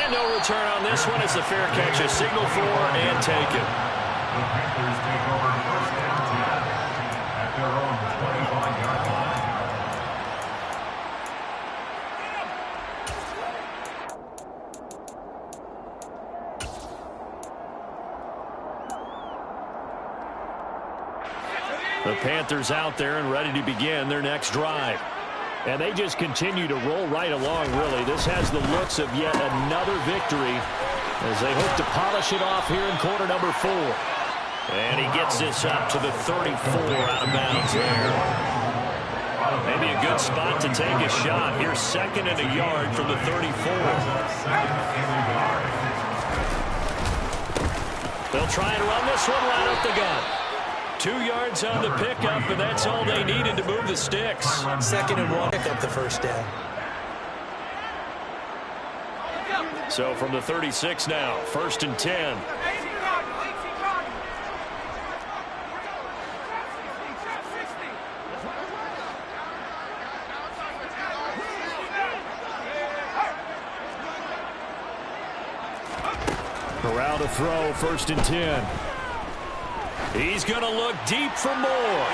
And no return on this one. It's a fair catch, a signal for, and taken. The Panthers take over first and 10 at their own 25-yard line. The Panthers out there and ready to begin their next drive. And they just continue to roll right along, really. This has the looks of yet another victory as they hope to polish it off here in quarter number 4. And he gets this up to the 34 out of bounds there. Maybe a good spot to take a shot. Here's 2nd and a yard from the 34. They'll try and run this one right up the gut. 2 yards on the pickup, and that's all they needed to move the sticks. 2nd and 1, pick up the first down. So from the 36 now, 1st and 10. Corral to throw, 1st and 10. He's going to look deep for more.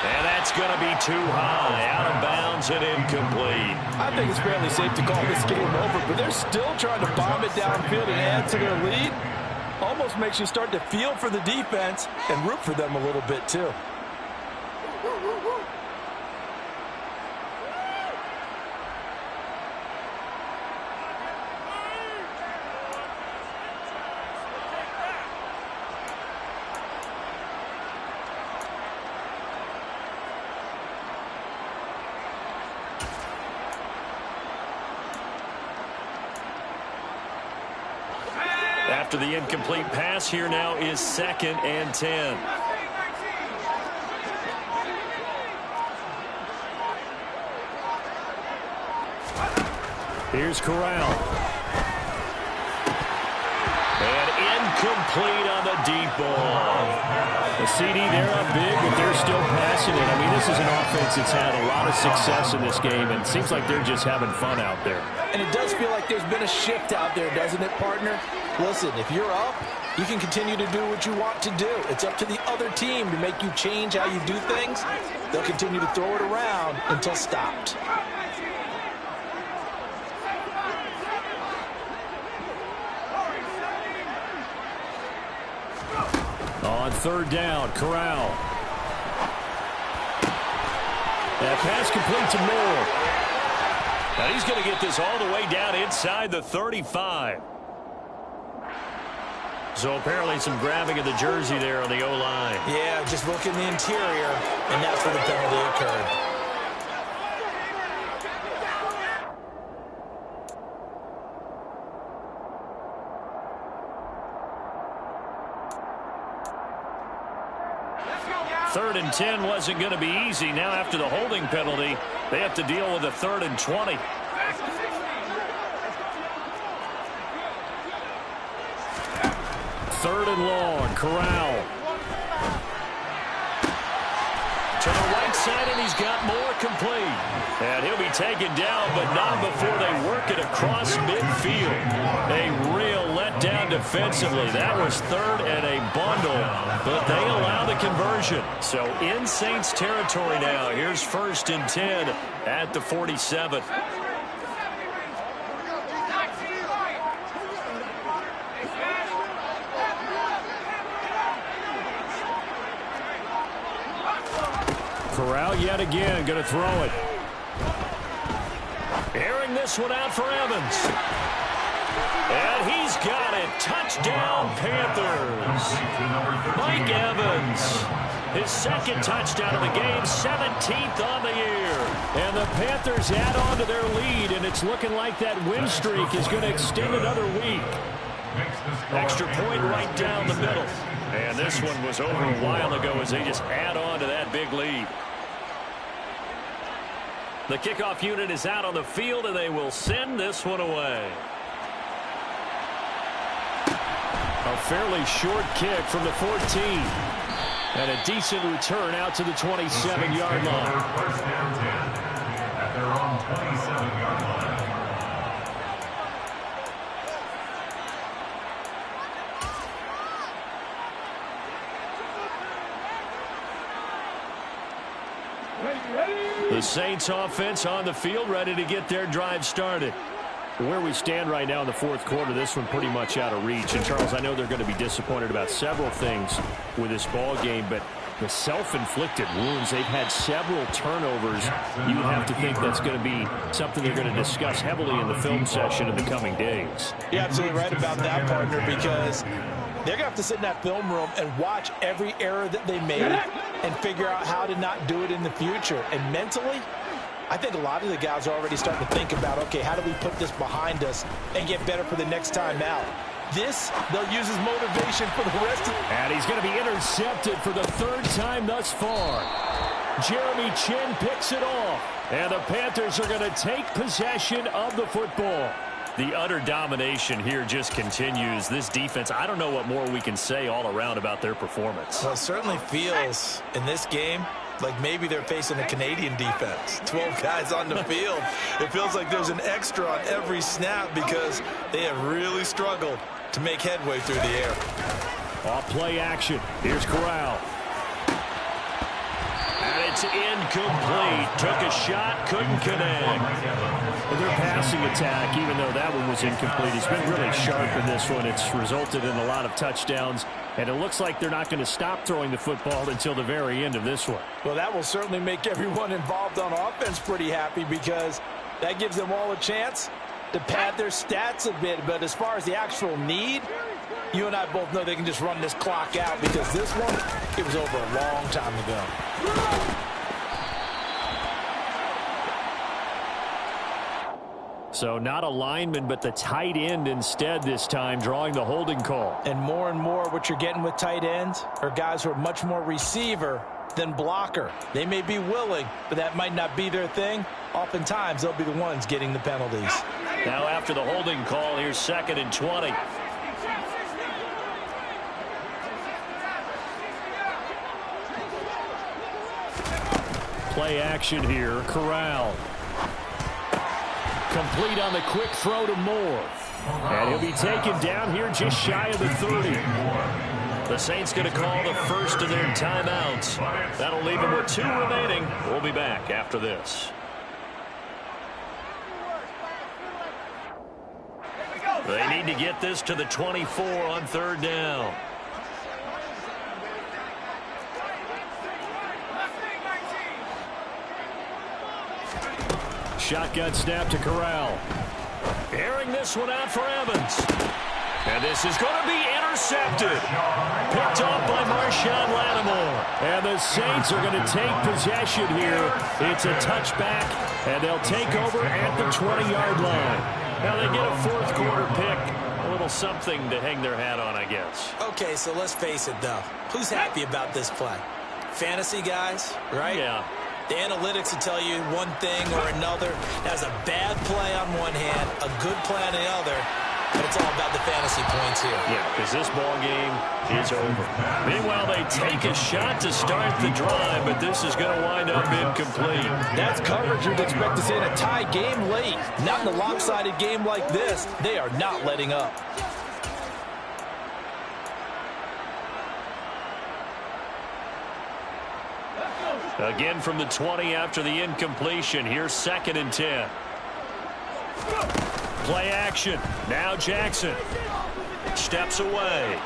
And that's going to be too high, out of bounds and incomplete. I think it's fairly safe to call this game over, but they're still trying to bomb it downfield and add to their lead. Almost makes you start to feel for the defense and root for them a little bit too. After the incomplete pass, here now is 2nd and 10. Here's Corral. And incomplete on the deep ball. The CD, they're up big, but they're still passing it. I mean, this is an offense that's had a lot of success in this game, and it seems like they're just having fun out there. And it does feel like there's been a shift out there, doesn't it, partner? Listen, if you're up, you can continue to do what you want to do. It's up to the other team to make you change how you do things. They'll continue to throw it around until stopped. On 3rd down, Corral. That pass complete to Moore. Now he's going to get this all the way down inside the 35. So apparently some grabbing of the jersey there on the O-line. Yeah, just look in the interior, and that's where the penalty occurred. Third and 10 wasn't going to be easy. Now after the holding penalty, they have to deal with a 3rd and 20. Third and long, Corral. To the right side, and he's got more complete. And he'll be taken down, but not before they work it across midfield. A real letdown defensively. That was 3rd and a bundle, but they allow the conversion. So in Saints territory now. Here's 1st and 10 at the 47. Corral yet again, going to throw it. Airing this one out for Evans. And he's got it. Touchdown, Panthers. Mike Evans. His second touchdown of the game, 17th on the year. And the Panthers add on to their lead, and it's looking like that win streak is going to extend another week. Extra point right down the middle. And this one was over a while ago as they just add on to that big lead. The kickoff unit is out on the field, and they will send this one away. A fairly short kick from the 14. And a decent return out to the 27-yard line. First down 10 at their own 27-yard line. The Saints offense on the field, ready to get their drive started. Where we stand right now in the fourth quarter, this one pretty much out of reach. And, Charles, I know they're going to be disappointed about several things with this ball game, but the self-inflicted wounds, they've had several turnovers. You would have to think that's going to be something they're going to discuss heavily in the film session in the coming days. You're absolutely right about that, partner, because they're going to have to sit in that film room and watch every error that they made and figure out how to not do it in the future. And mentally, I think a lot of the guys are already starting to think about, okay, how do we put this behind us and get better for the next time out? This, they'll use as motivation for the rest of it. And he's going to be intercepted for the third time thus far. Jeremy Chin picks it off. And the Panthers are going to take possession of the football. The utter domination here just continues. This defense, I don't know what more we can say all around about their performance. Well, it certainly feels in this game like maybe they're facing a Canadian defense. 12 guys on the field. It feels like there's an extra on every snap because they have really struggled to make headway through the air. Off play action. Here's Corral. And it's incomplete. Took a shot, couldn't connect. Their passing attack, even though that one was incomplete, has been really sharp in this one. It's resulted in a lot of touchdowns, and it looks like they're not going to stop throwing the football until the very end of this one. Well, that will certainly make everyone involved on offense pretty happy because that gives them all a chance to pad their stats a bit. But as far as the actual need, you and I both know they can just run this clock out because this one, it was over a long time ago. So not a lineman, but the tight end instead this time, drawing the holding call. And more what you're getting with tight ends are guys who are much more receiver than blocker. They may be willing, but that might not be their thing. Oftentimes, they'll be the ones getting the penalties. Now after the holding call, here's 2nd and 20. Play action here. Corral. Complete on the quick throw to Moore. And he'll be taken down here just shy of the 30. The Saints going to call the first of their timeouts. That'll leave them with 2 remaining. We'll be back after this. They need to get this to the 24 on 3rd down. Shotgun snap to Corral. Airing this one out for Evans. And this is going to be intercepted. Picked off by Marshawn Lattimore. And the Saints are going to take possession here. It's a touchback, and they'll take over at the 20-yard line. Now they get a fourth quarter pick. A little something to hang their hat on, I guess. Okay, so let's face it, though. Who's happy about this play? Fantasy guys, right? Yeah. The analytics will tell you one thing or another. That's a bad play on one hand, a good play on the other, but it's all about the fantasy points here. Yeah, because this ball game is over. Meanwhile, they take a shot to start the drive, but this is going to wind up incomplete. That's coverage you'd expect to see in a tie game late. Not in a lopsided game like this. They are not letting up. Again from the 20 after the incompletion. Here's 2nd and 10. Play action. Now Jackson steps away.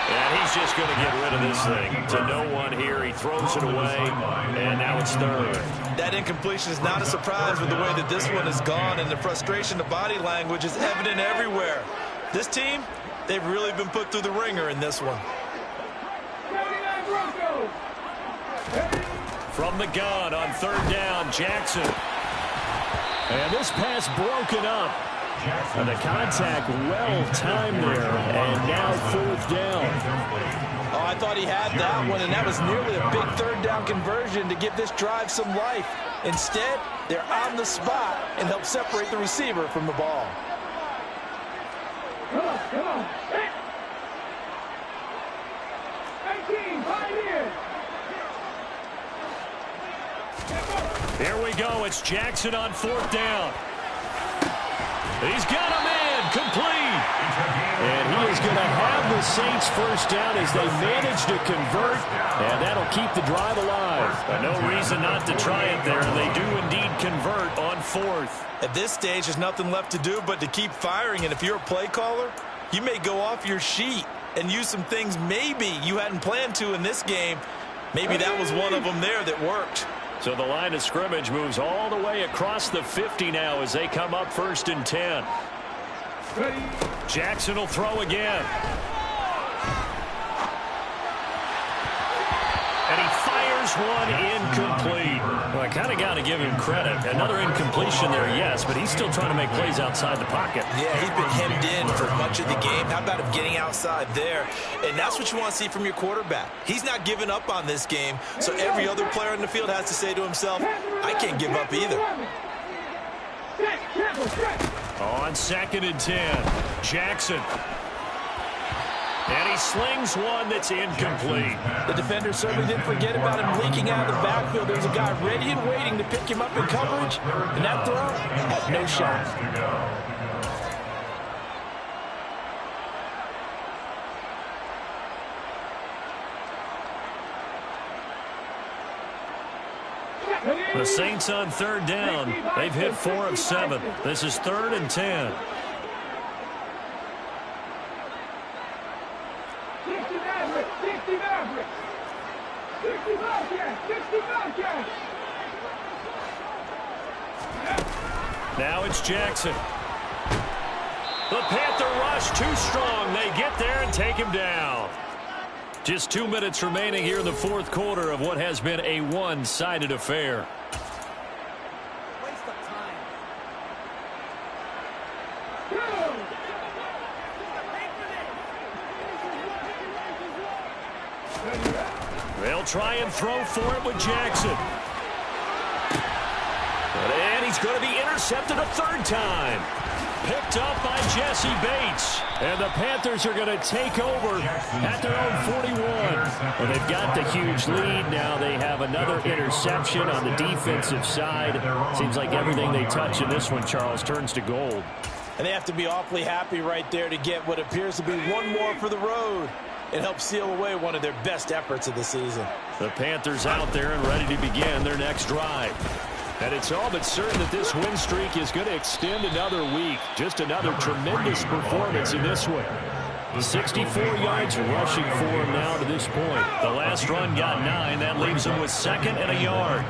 And he's just going to get rid of this thing. To no one here. He throws it away, and now it's third. That incompletion is not a surprise with the way that this one has gone, and the frustration, the body language is evident everywhere. This team, they've really been put through the ringer in this one. From the gun on third down, Jackson. And this pass broken up. And the contact well-timed there. And now fourth down. Oh, I thought he had that one, and that was nearly a big third down conversion to give this drive some life. Instead, they're on the spot and help separate the receiver from the ball. Come on. 19, 5 in. Here we go. It's Jackson on fourth down. He's got him in. Complete. And he is going to have the Saints first down as they manage to convert. And that'll keep the drive alive. But no reason not to try it there. They do indeed convert on fourth. At this stage, there's nothing left to do but to keep firing. And if you're a play caller, you may go off your sheet and use some things maybe you hadn't planned to in this game. Maybe that was one of them there that worked. So the line of scrimmage moves all the way across the 50 now as they come up first and 10. Jackson will throw again. And he fires one incomplete. Well, I kind of got to give him credit. Another incompletion there, yes, but he's still trying to make plays outside the pocket. Yeah, he's been hemmed in for much of the game. How about him getting outside there? And that's what you want to see from your quarterback. He's not giving up on this game, so every other player in the field has to say to himself, I can't give up either. On second and 10, Jackson. And he slings one that's incomplete. The defender certainly didn't forget about him leaking out of the backfield. There's a guy ready and waiting to pick him up in coverage, and that throw had no shot. The Saints on third down. They've hit 4 of 7. This is third and 10. Now it's Jackson. The Panther rush too strong. They get there and take him down. Just 2 minutes remaining here in the fourth quarter of what has been a one-sided affair. They'll try and throw for it with Jackson. And he's going to be intercepted a third time. Picked up by Jesse Bates. And the Panthers are going to take over at their own 41. Well, they've got the huge lead. Now they have another interception on the defensive side. Seems like everything they touch in this one, Charles, turns to gold. And they have to be awfully happy right there to get what appears to be one more for the road. It helps seal away one of their best efforts of the season. The Panthers out there and ready to begin their next drive. And it's all but certain that this win streak is going to extend another week. Just another tremendous performance in this one. 64 yards rushing for him now to this point. The last run got 9. That leaves him with second and a yard.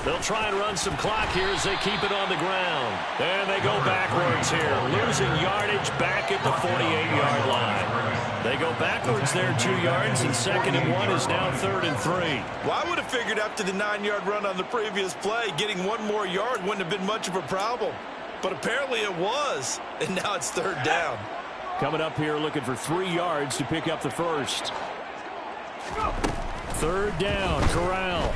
They'll try and run some clock here as they keep it on the ground. And they go backwards here, losing yardage back at the 48-yard line. They go backwards there 2 yards, and second and 1 is now third and 3. Well, I would have figured after the 9-yard run on the previous play, getting 1 more yard wouldn't have been much of a problem. But apparently it was, and now it's third down. Coming up here looking for 3 yards to pick up the first. Third down, Corral.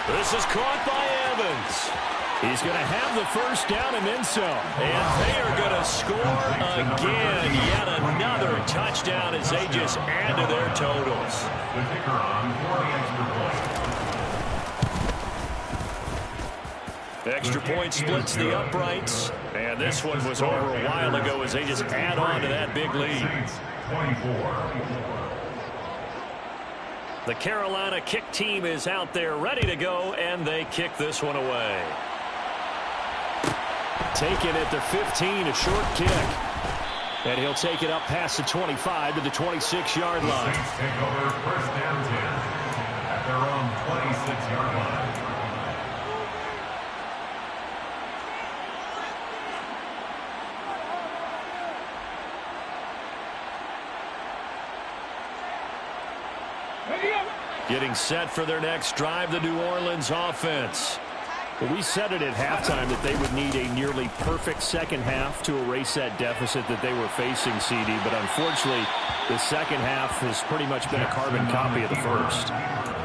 This is caught by Evans. He's going to have the first down and then some. And they are going to score again. Yet another touchdown as they just add to their totals. Extra point splits the uprights. And this one was over a while ago as they just add on to that big lead. 24. The Carolina kick team is out there ready to go, and they kick this one away. Taken at the 15, a short kick. And he'll take it up past the 25 to the 26-yard line. Saints take over first and 10 at their own 26-yard line. Getting set for their next drive, the New Orleans offense. Well, we said it at halftime that they would need a nearly perfect second half to erase that deficit that they were facing, CD. But unfortunately, the second half has pretty much been a carbon copy of the first.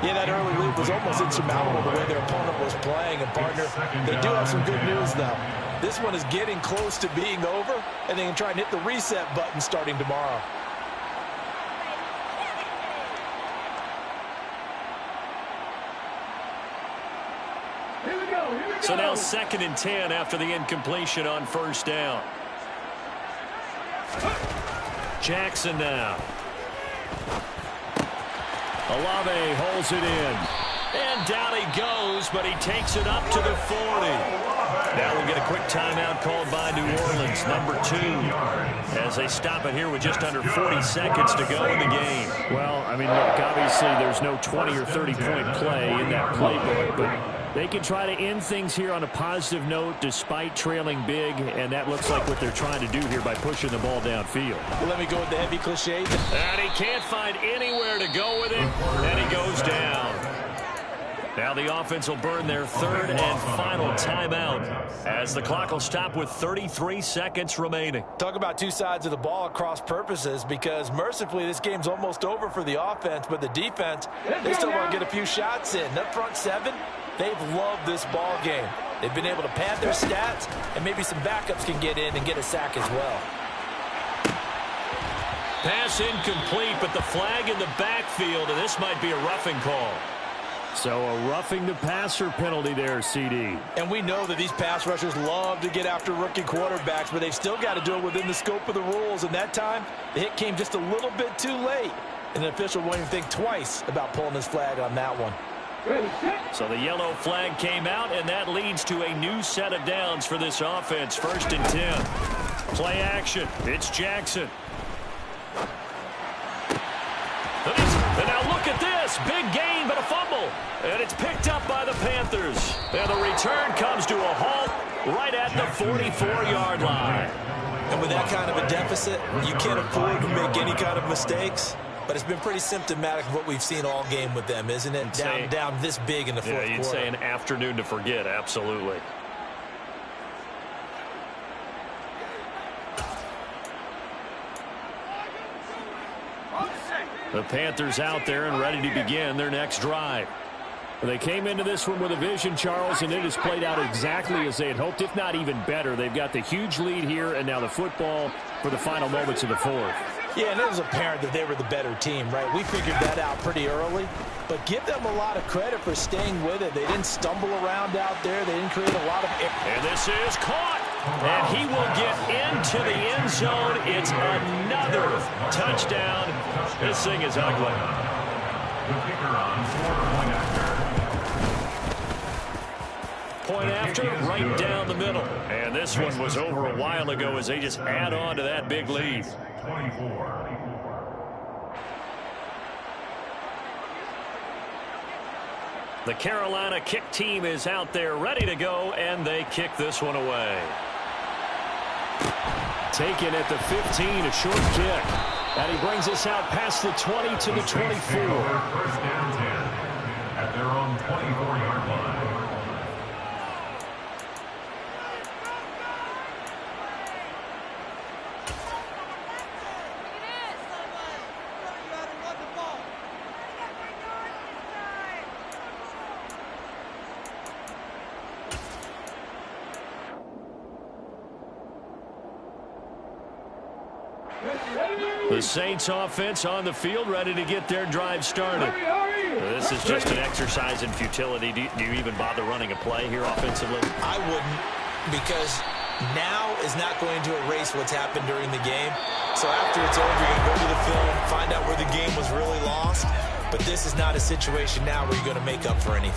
Yeah, that early lead was almost insurmountable the way their opponent was playing. And, partner, they do have some good news, though. This one is getting close to being over, and they can try and hit the reset button starting tomorrow. So now 2nd and 10 after the incompletion on first down. Jackson now. Olave holds it in. And down he goes, but he takes it up to the 40. Now we'll get a quick timeout called by New Orleans, number 2, as they stop it here with just under 40 seconds to go in the game. Well, I mean, look, obviously there's no 20 or 30-point play in that playbook, but they can try to end things here on a positive note despite trailing big, and that looks like what they're trying to do here by pushing the ball downfield. Well, let me go with the heavy cliche. And he can't find anywhere to go with it, and he goes down. Now the offense will burn their 3rd and final timeout as the clock will stop with 33 seconds remaining. Talk about two sides of the ball at cross purposes, because mercifully this game's almost over for the offense, but the defense, they still want to get a few shots in. That front 7, they've loved this ball game. They've been able to pad their stats, and maybe some backups can get in and get a sack as well. Pass incomplete, but the flag in the backfield, and this might be a roughing call. So a roughing the passer penalty there, CD. And we know that these pass rushers love to get after rookie quarterbacks, but they've still got to do it within the scope of the rules. And that time, the hit came just a little bit too late. And the official won't even think twice about pulling his flag on that one. So the yellow flag came out, and that leads to a new set of downs for this offense. 1st and 10. Play action. It's Jackson. And now look at this. Big gain, but a fumble. And it's picked up by the Panthers. And the return comes to a halt right at the 44-yard line. And with that kind of a deficit, you can't afford to make any kind of mistakes. But it's been pretty symptomatic of what we've seen all game with them, isn't it? Down this big in the fourth quarter. Yeah, you'd say an afternoon to forget, absolutely. The Panthers out there and ready to begin their next drive. They came into this one with a vision, Charles, and it has played out exactly as they had hoped, if not even better. They've got the huge lead here, and now the football for the final moments of the 4th. Yeah, and it was apparent that they were the better team, right? We figured that out pretty early, but give them a lot of credit for staying with it. They didn't stumble around out there. They didn't create a lot of error. And this is caught, and he will get into the end zone. It's another touchdown. This thing is ugly. The kicker on point after. Point after, right down the middle. And this one was over a while ago as they just add on to that big lead. 24. The Carolina kick team is out there ready to go, and they kick this one away. Taken at the 15, a short kick. And he brings us out past the 20 to the 24. First and 10 at their own 24-yard line. The Saints offense on the field ready to get their drive started. This is just an exercise in futility. Do you even bother running a play here offensively? I wouldn't, because now is not going to erase what's happened during the game. So after it's over, you're going to go to the film, find out where the game was really lost. But this is not a situation now where you're going to make up for anything.